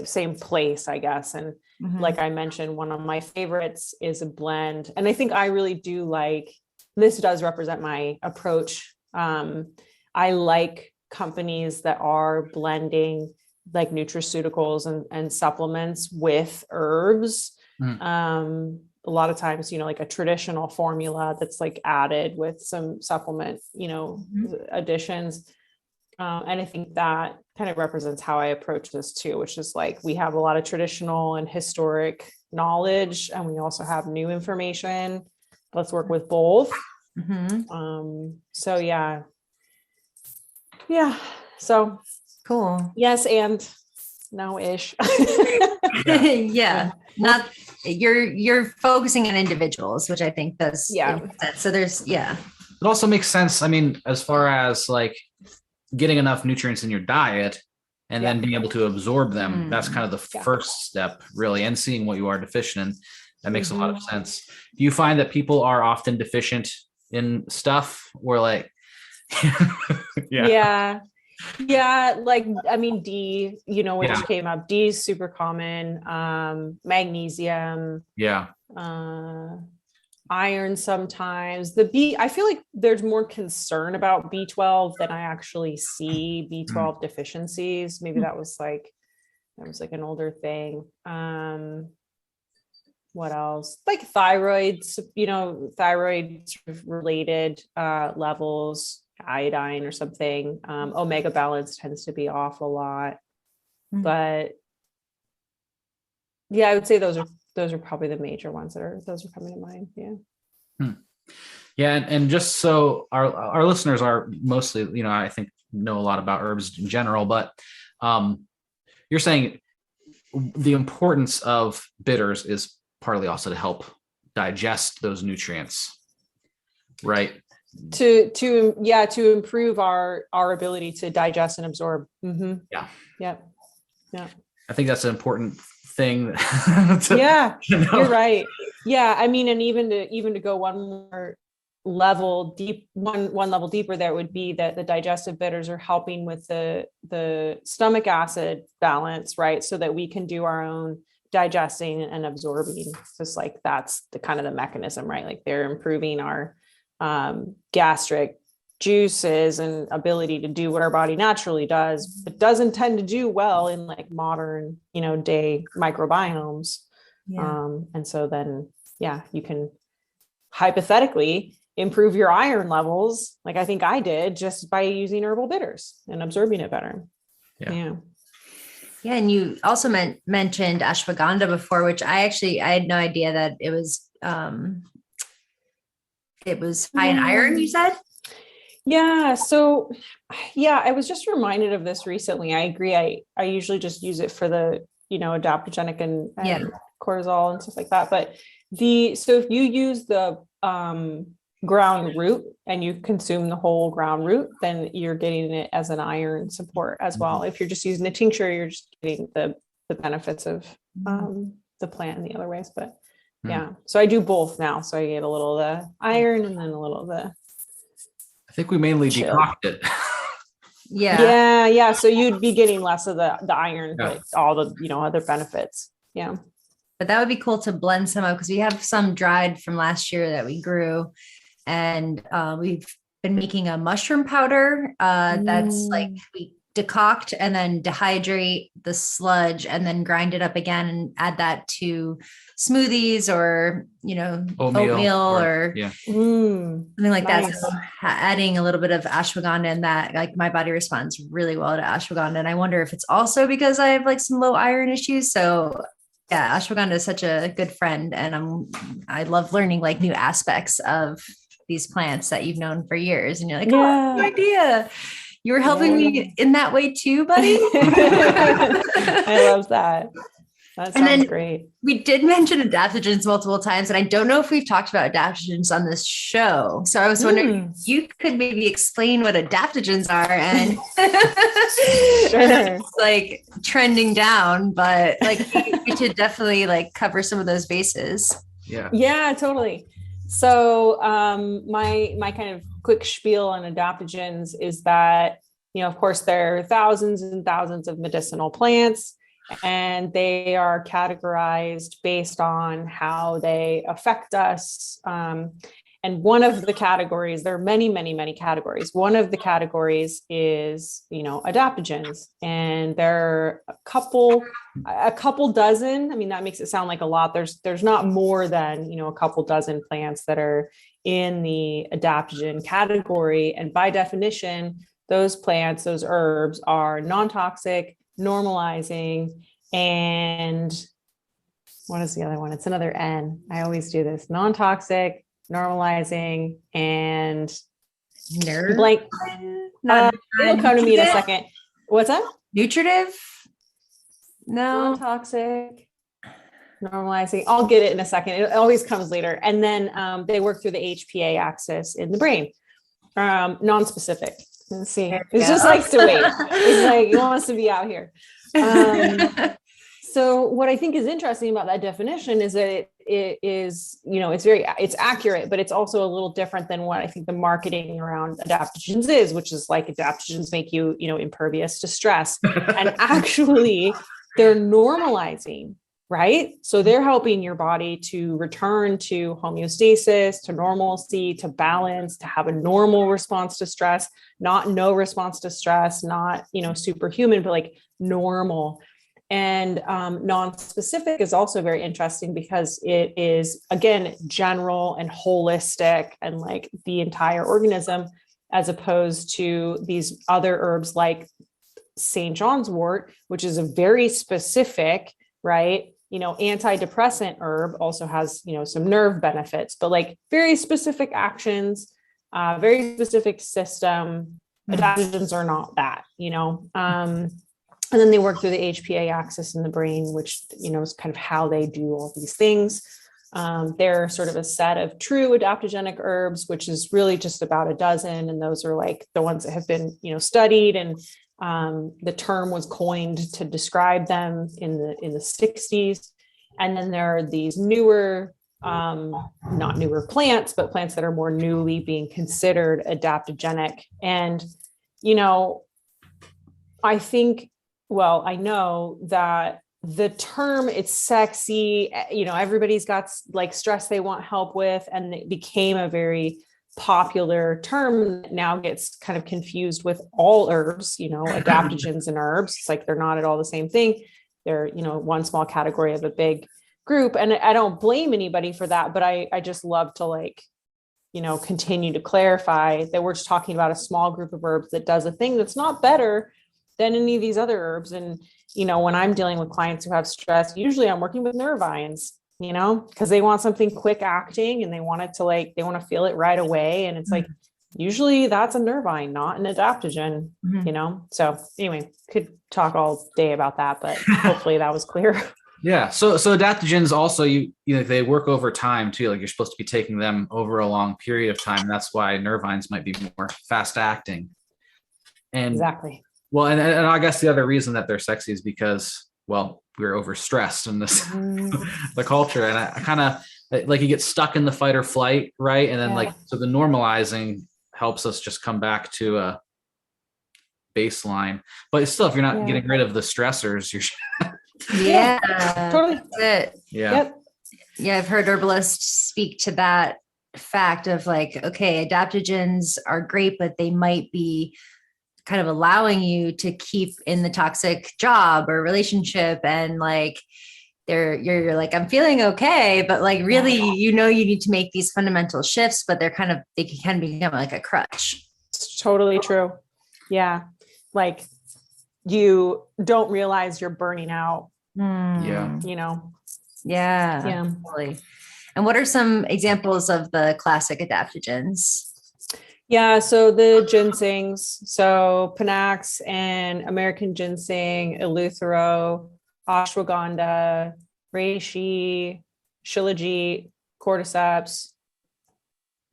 same place, I guess. And like I mentioned, one of my favorites is a blend. And I think I really do like, this does represent my approach. I like companies that are blending like nutraceuticals and supplements with herbs. A lot of times, you know, like a traditional formula that's like added with some supplement, you know, additions. And I think that kind of represents how I approach this too, which is like, we have a lot of traditional and historic knowledge, and we also have new information. Let's work with both. So yeah. So cool. Yes. And no-ish. Not you're focusing on individuals, which I think does make sense. So it also makes sense. I mean, as far as like getting enough nutrients in your diet and then being able to absorb them, that's kind of the first step really, and seeing what you are deficient in. That makes a lot of sense. Do you find that people are often deficient in stuff or like, like, I mean, D, you know, which came up, D is super common. Magnesium, iron sometimes. The B, I feel like there's more concern about B12 than I actually see B12 deficiencies. Maybe that was like an older thing. What else? Like thyroids, you know, thyroid related levels, iodine or something. Omega balance tends to be off a lot. But yeah, I would say those are are probably the major ones those are coming to mind. Yeah. Yeah. And just so our listeners are mostly, I think know a lot about herbs in general, but you're saying the importance of bitters is partly also to help digest those nutrients, right? To improve our ability to digest and absorb. Mm-hmm. Yeah. I think that's an important thing. You're right. Yeah. I mean, and even to go one more level deep, one level deeper, there would be that the digestive bitters are helping with the stomach acid balance, right? So that we can do our own digesting and absorbing. Just like that's the kind of the mechanism, right? Like they're improving our gastric juices and ability to do what our body naturally does, but doesn't tend to do well in like modern, day microbiomes. And so then, you can hypothetically improve your iron levels. Like I think I did just by using herbal bitters and absorbing it better. Yeah. And you also mentioned ashwagandha before, which I had no idea that it was high in iron, you said? Yeah. So I was just reminded of this recently. I agree. I usually just use it for the, adaptogenic and cortisol and stuff like that. But so if you use the ground root and you consume the whole ground root, then you're getting it as an iron support as well. If you're just using the tincture, you're just getting the benefits of the plant in the other ways. But so I do both now. So I get a little of the iron and then a little of the. I think we mainly decoct it. Yeah. So you'd be getting less of the iron, but all the, other benefits. Yeah. But that would be cool to blend some up because we have some dried from last year that we grew, and we've been making a mushroom powder that's like we decoct and then dehydrate the sludge and then grind it up again and add that to smoothies or oatmeal or something like that. So adding a little bit of ashwagandha in that, like my body responds really well to ashwagandha, and I wonder if it's also because I have like some low iron issues. So yeah, ashwagandha is such a good friend, and I love learning like new aspects of these plants that you've known for years, and you're like, oh, I have no idea. You were helping me in that way too, buddy. I love that. That sounds great. We did mention adaptogens multiple times, and I don't know if we've talked about adaptogens on this show. So I was wondering if you could maybe explain what adaptogens are and Sure. like trending down, but like we should definitely like cover some of those bases. Yeah, totally. So my kind of quick spiel on adaptogens is that, of course, there are thousands and thousands of medicinal plants, and they are categorized based on how they affect us. And one of the categories, there are many, many, many categories. One of the categories is, adaptogens, and there are a couple dozen. I mean, that makes it sound like a lot. There's not more than, a couple dozen plants that are in the adaptogen category. And by definition, those plants, those herbs are non-toxic, normalizing, and what is the other one? It's another N. I always do this. Non-toxic, normalizing, and blank. It'll come to me in a second. What's that? Nutritive? No. Non-toxic, normalizing. I'll get it in a second. It always comes later. And then they work through the HPA axis in the brain. Non-specific. Let's see. It just likes to wait. It's like, it wants to be out here. So what I think is interesting about that definition is that it is, it's accurate, but it's also a little different than what I think the marketing around adaptogens is, which is like adaptogens make you, impervious to stress. And actually they're normalizing, right? So they're helping your body to return to homeostasis, to normalcy, to balance, to have a normal response to stress, not no response to stress, not, superhuman, but like normal. And non-specific is also very interesting because it is, again, general and holistic and like the entire organism, as opposed to these other herbs like St. John's wort, which is a very specific, right, antidepressant herb also has, some nerve benefits, but like very specific actions, very specific system. Adaptogens are not that, and then they work through the HPA axis in the brain, which, is kind of how they do all these things. They're sort of a set of true adaptogenic herbs, which is really just about a dozen. And those are like the ones that have been, studied, and the term was coined to describe them in the 60s. And then there are these newer, not newer plants, but plants that are more newly being considered adaptogenic. And, I know that the term, it's sexy, everybody's got like stress they want help with, and it became a very popular term that now gets kind of confused with all herbs, adaptogens and herbs. It's like, they're not at all the same thing. They're, one small category of a big group. And I don't blame anybody for that, but I just love to continue to clarify that we're just talking about a small group of herbs that does a thing that's not better than any of these other herbs. And, when I'm dealing with clients who have stress, usually I'm working with nervines, because they want something quick acting and they want it to they want to feel it right away. And it's like, usually that's a nervine, not an adaptogen, So anyway, could talk all day about that, but hopefully that was clear. Yeah. So adaptogens also, they work over time too. Like, you're supposed to be taking them over a long period of time. That's why nervines might be more fast acting. And exactly. Well, and I guess the other reason that they're sexy is because, we're overstressed in this, the culture. And I kind of like, you get stuck in the fight or flight. Right. And then so the normalizing helps us just come back to a baseline, but still, if you're not getting rid of the stressors, you're totally. That's it. Yeah. Yeah. I've heard herbalists speak to that fact of like, okay, adaptogens are great, but they might be kind of allowing you to keep in the toxic job or relationship. And like, you're like, I'm feeling okay, but like, really, you need to make these fundamental shifts, but they can become like a crutch. It's totally true. Yeah. Like, you don't realize you're burning out. Yeah. Yeah. Totally. And what are some examples of the classic adaptogens? Yeah, so the ginsengs, so Panax and American ginseng, eleuthero, ashwagandha, reishi, shilajit, cordyceps,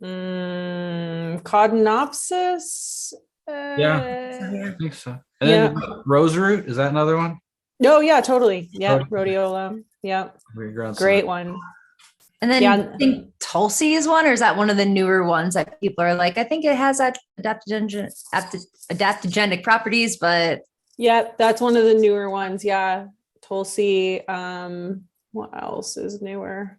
codonopsis. I think so. And then roseroot, is that another one? Oh yeah, totally. Yeah, rhodiola. Yeah, great one. And then I think Tulsi is one, or is that one of the newer ones that people are like, I think it has adaptogenic properties, but. Yeah, that's one of the newer ones. Yeah. Tulsi. What else is newer?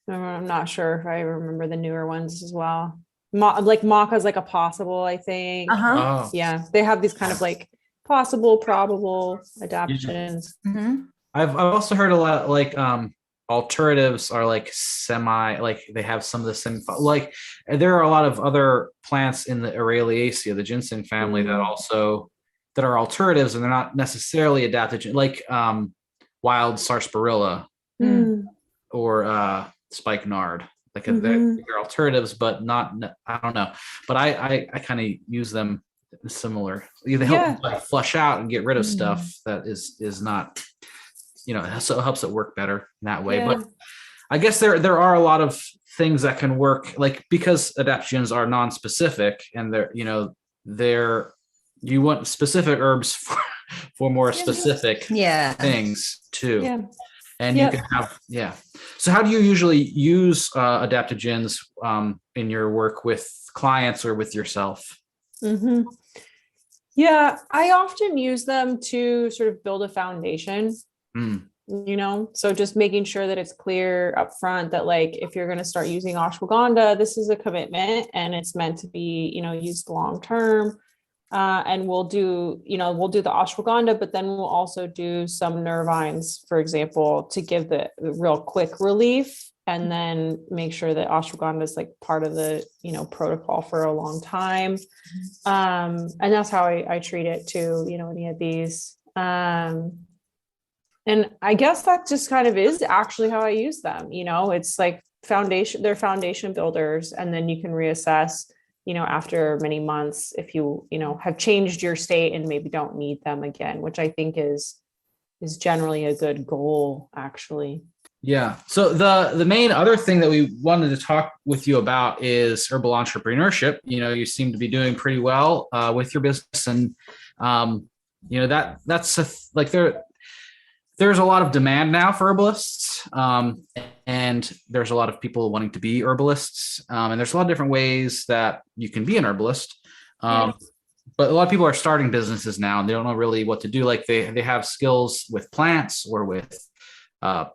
I'm not sure if I remember the newer ones as well. Like maca is like a possible, I think. Uh-huh. Oh. Yeah. They have these kind of like possible, probable adaptogens. Mm-hmm. I've also heard a lot like, alternatives are like they have some of the same, like there are a lot of other plants in the Araliaceae, the ginseng family, that are alternatives, and they're not necessarily adaptogen, like wild sarsaparilla or spikenard. Like they're alternatives, but not, I don't know, but I kind of use them similar. They help flush out and get rid of stuff that is not, so it helps it work better in that way. But I guess there are a lot of things that can work, like, because adaptogens are non-specific, and you want specific herbs for more specific things too. Yeah. And you can have, So how do you usually use adaptogens in your work with clients or with yourself? Mm-hmm. Yeah, I often use them to sort of build a foundation. So just making sure that it's clear up front that, like, if you're going to start using ashwagandha, this is a commitment and it's meant to be, used long term. And we'll do the ashwagandha, but then we'll also do some nervines, for example, to give the real quick relief, and then make sure that ashwagandha is like part of the, protocol for a long time. And that's how I treat it too, any of these. And I guess that just kind of is actually how I use them. It's like they're foundation builders. And then you can reassess, after many months, if you have changed your state and maybe don't need them again, which I think is generally a good goal, actually. Yeah. So the main other thing that we wanted to talk with you about is herbal entrepreneurship. You seem to be doing pretty well with your business, and there's a lot of demand now for herbalists, and there's a lot of people wanting to be herbalists, and there's a lot of different ways that you can be an herbalist. But a lot of people are starting businesses now, and they don't know really what to do. Like they have skills with plants or with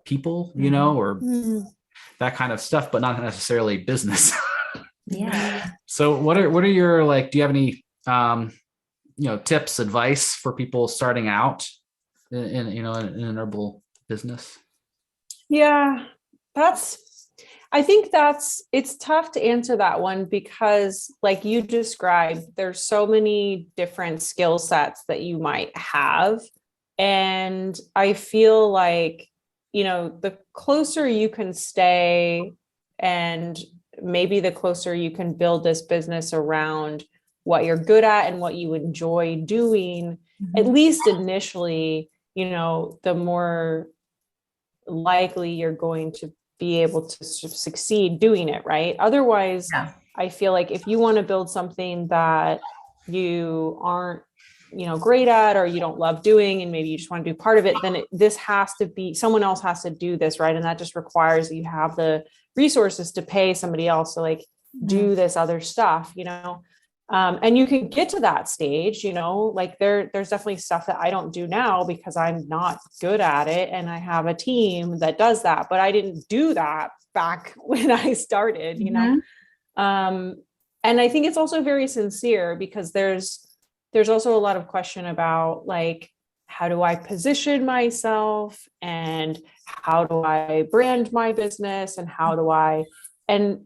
people, or that kind of stuff, but not necessarily business. Yeah. So what are your, like, do you have any, tips, advice for people starting out in an herbal business? Yeah, I think it's tough to answer that one because, like you described, there's so many different skill sets that you might have. And I feel like, the closer you can stay, and maybe the closer you can build this business around what you're good at and what you enjoy doing, at least initially, the more likely you're going to be able to succeed doing it, right? Otherwise, I feel like if you want to build something that you aren't, great at, or you don't love doing, and maybe you just want to do part of it, then this has to be, someone else has to do this, right? And that just requires that you have the resources to pay somebody else to do this other stuff, and you can get to that stage, like there's definitely stuff that I don't do now because I'm not good at it. And I have a team that does that, but I didn't do that back when I started, and I think it's also very sincere because there's also a lot of question about, like, how do I position myself, and how do I brand my business, and how do I, and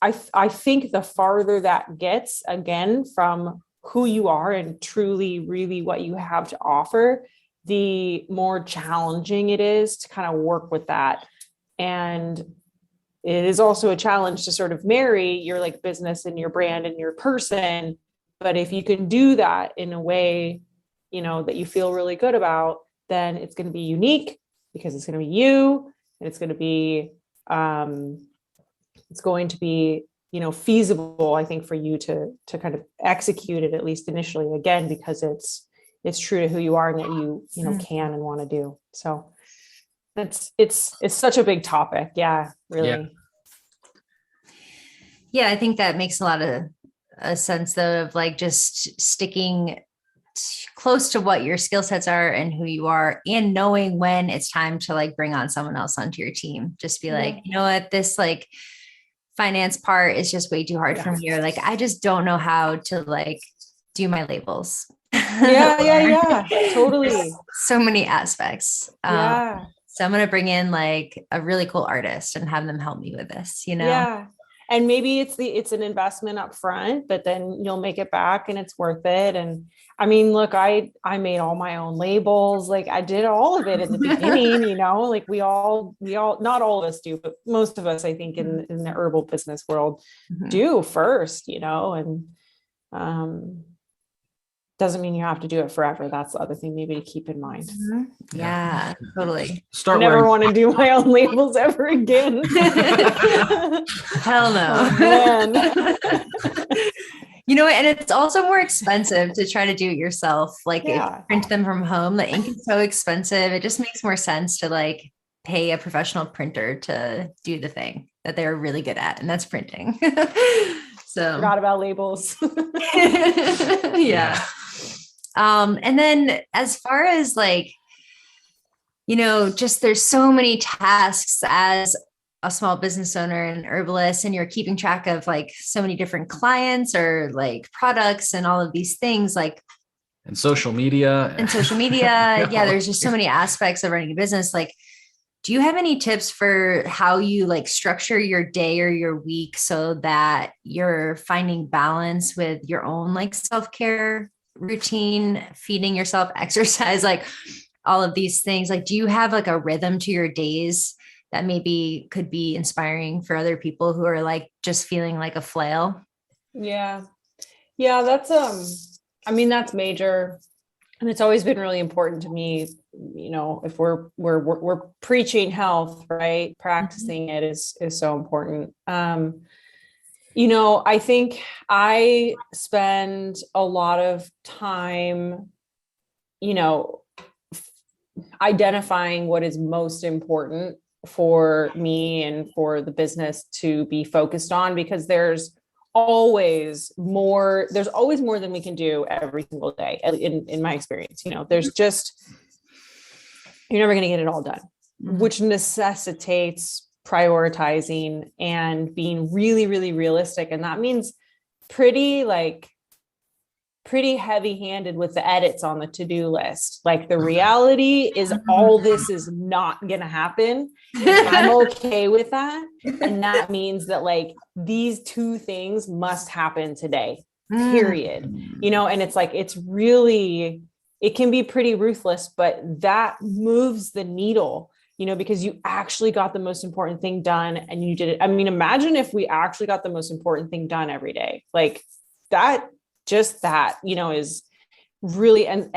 I think the farther that gets, again, from who you are and truly really what you have to offer, the more challenging it is to kind of work with that. And it is also a challenge to sort of marry your business and your brand and your person. But if you can do that in a way, that you feel really good about, then it's going to be unique because it's going to be you, and it's going to be, feasible, I think, for you to kind of execute it, at least initially, again, because it's true to who you are and what you can and want to do. So it's such a big topic. Yeah, really. Yeah. I think that makes a lot of a sense, though, of just sticking close to what your skill sets are and who you are, and knowing when it's time to bring on someone else onto your team. Just be like, you know what, this finance part is just way too hard for me, or I just don't know how to do my labels. Yeah, totally. So many aspects. So I'm going to bring in a really cool artist and have them help me with this, Yeah. And maybe it's an investment up front, but then you'll make it back and it's worth it. And I mean, look, I made all my own labels. I did all of it at the beginning, we all, not all of us do, but most of us, I think, in the herbal business world do first, and, doesn't mean you have to do it forever. That's the other thing maybe to keep in mind. Yeah, totally. I never want to do my own labels ever again. Hell no. Man. And it's also more expensive to try to do it yourself. If you print them from home, the ink is so expensive. It just makes more sense to pay a professional printer to do the thing that they're really good at, and that's printing. So forgot about labels. Yeah. And then as far as just there's so many tasks as a small business owner and herbalist, and you're keeping track of so many different clients or products and all of these things and social media. Yeah. There's just so many aspects of running a business. Do you have any tips for how you structure your day or your week so that you're finding balance with your own self-care routine, feeding yourself, exercise? all of these things, like, do you have like a rhythm to your days that maybe could be inspiring for other people who are like just feeling like a flail? Yeah. Yeah. That's, I mean, that's major. And it's always been really important to me, you know, if we're preaching health, right? Practicing it is so important. You know, I think I spend a lot of time, you know, identifying what is most important for me and for the business to be focused on, because there's always more than we can do every single day in my experience. You know, there's just, you're never going to get it all done, which necessitates prioritizing and being really, really realistic. And that means pretty heavy-handed with the edits on the to-do list. Like, the reality is all this is not going to happen. I'm okay with that. And that means that like these two things must happen today, period. You know, and it's like, it can be pretty ruthless, but that moves the needle, you know, because you actually got the most important thing done and you did it. I mean, imagine if we actually got the most important thing done every day, like that, just that, you know, is really, and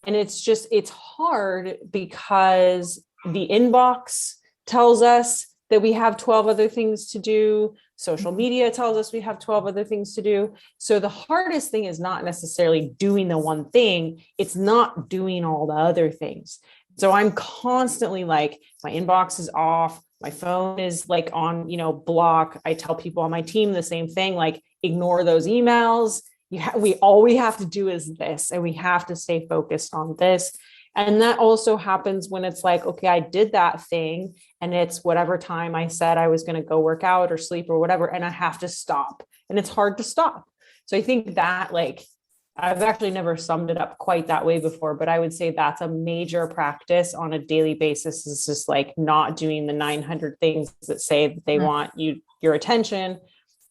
it's hard because the inbox tells us that we have 12 other things to do. Social media tells us we have 12 other things to do. So the hardest thing is not necessarily doing the one thing. It's not doing all the other things. So I'm constantly like, my inbox is off. My phone is like on, you know, block. I tell people on my team the same thing, like, ignore those emails. All we have to do is this, and we have to stay focused on this. And that also happens when it's like, okay, I did that thing and it's whatever time I said I was going to go work out or sleep or whatever, and I have to stop, and it's hard to stop. So I think that, like, I've actually never summed it up quite that way before, but I would say that's a major practice on a daily basis, is just like not doing the 900 things that say that they want your attention.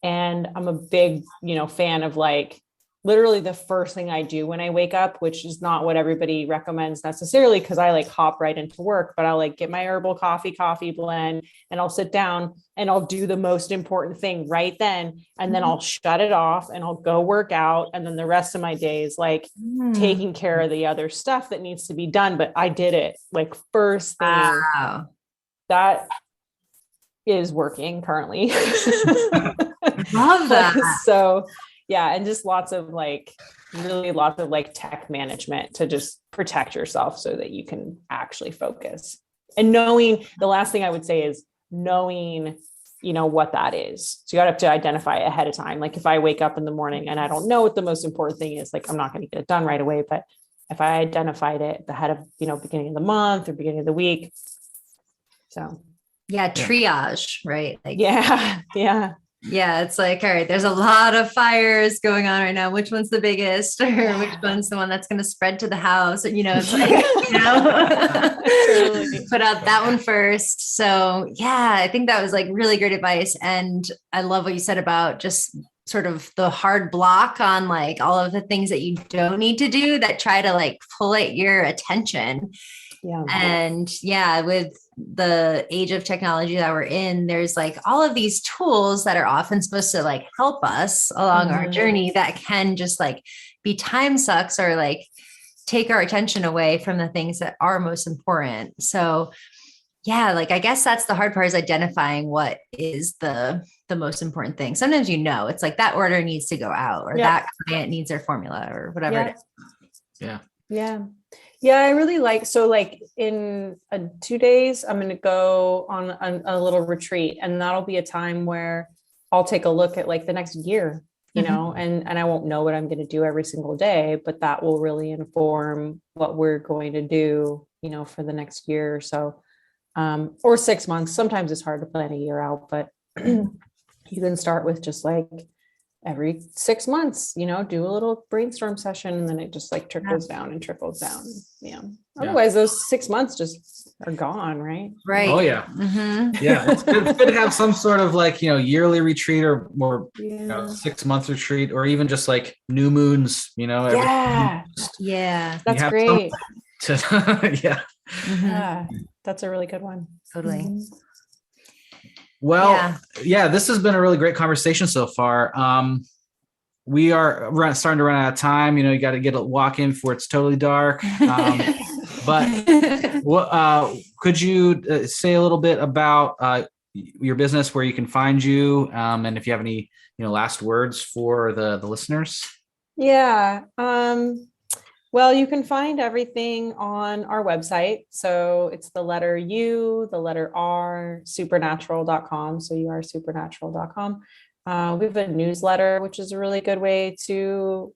And I'm a big, you know, fan of like, literally the first thing I do when I wake up, which is not what everybody recommends necessarily, because I like hop right into work, but I'll like get my herbal coffee blend, and I'll sit down and I'll do the most important thing right then. And then I'll shut it off and I'll go work out. And then the rest of my day is like taking care of the other stuff that needs to be done. But I did it like first thing. Wow. That is working currently. Love that. So yeah. And just lots of like tech management to just protect yourself so that you can actually focus. And knowing, the last thing I would say is knowing, you know, what that is. So you have to identify it ahead of time. Like, if I wake up in the morning and I don't know what the most important thing is, like, I'm not going to get it done right away. But if I identified it ahead of, you know, beginning of the month or beginning of the week. So yeah, triage, right? Like, yeah. It's like, all right, there's a lot of fires going on right now. Which one's the biggest, or which one's the one that's going to spread to the house? You know, it's like, you know, put out that one first. So yeah, I think that was like really great advice. And I love what you said about just sort of the hard block on like all of the things that you don't need to do that try to like pull at your attention. Yeah. And yeah, with the age of technology that we're in, there's like all of these tools that are often supposed to like help us along our journey that can just like be time sucks or like take our attention away from the things that are most important. So yeah, like, I guess that's the hard part, is identifying what is the most important thing. Sometimes, you know, it's like that order needs to go out, or that client needs their formula, or whatever it is. Yeah. Yeah. Yeah. I really like, so like in 2 days, I'm going to go on a little retreat, and that'll be a time where I'll take a look at like the next year, you know, and I won't know what I'm going to do every single day, but that will really inform what we're going to do, you know, for the next year or so, or 6 months. Sometimes it's hard to plan a year out, but you can start with just like every 6 months, you know, do a little brainstorm session, and then it just like trickles down and trickles down. Yeah. Otherwise those 6 months just are gone. Right. Oh yeah. Yeah. It's good to have some sort of like, you know, yearly retreat or more, you know, 6 month retreat, or even just like new moons, you know. Yeah. Yeah. That's great. Yeah. Yeah, that's a really good one. Totally. Mhm. Well, yeah, this has been a really great conversation so far. We are starting to run out of time. You got to get a walk in before it's totally dark. But could you say a little bit about your business, where you can find you, and if you have any last words for the listeners? Yeah. Well, you can find everything on our website. So it's the letter U, the letter R, supernatural.com. So you are supernatural.com. We have a newsletter, which is a really good way to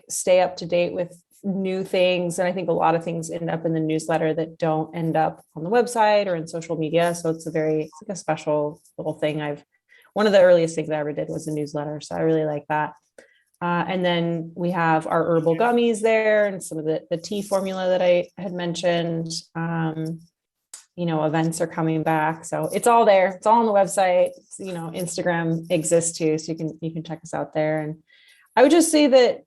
stay up to date with new things. And I think a lot of things end up in the newsletter that don't end up on the website or in social media. So it's like a special little thing. One of the earliest things I ever did was a newsletter. So I really like that. And then we have our herbal gummies there and some of the tea formula that I had mentioned. Events are coming back. So it's all there. It's all on the website. Instagram exists too. So you can check us out there. And I would just say that,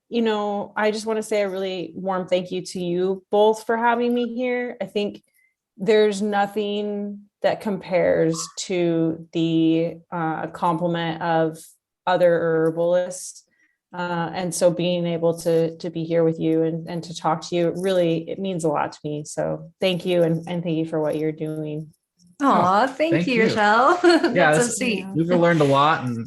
I just want to say a really warm thank you to you both for having me here. I think there's nothing that compares to the compliment of other herbalists. And so being able to be here with you and to talk to you, it means a lot to me. So thank you. And thank you for what you're doing. Oh, thank you, Rachelle. Yeah, that's so sweet. We've learned a lot, and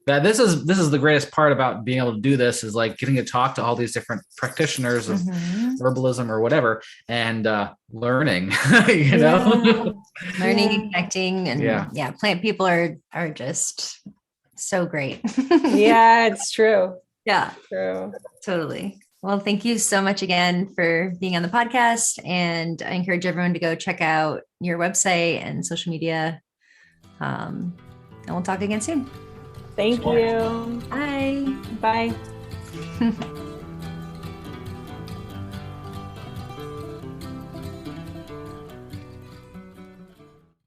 this is the greatest part about being able to do this, is like getting to talk to all these different practitioners of herbalism or whatever, and learning, learning and connecting, and plant people are just so great. Yeah, it's true. Yeah, true. Totally. Well, thank you so much again for being on the podcast. And I encourage everyone to go check out your website and social media. And we'll talk again soon. Thank you. Bye. Bye.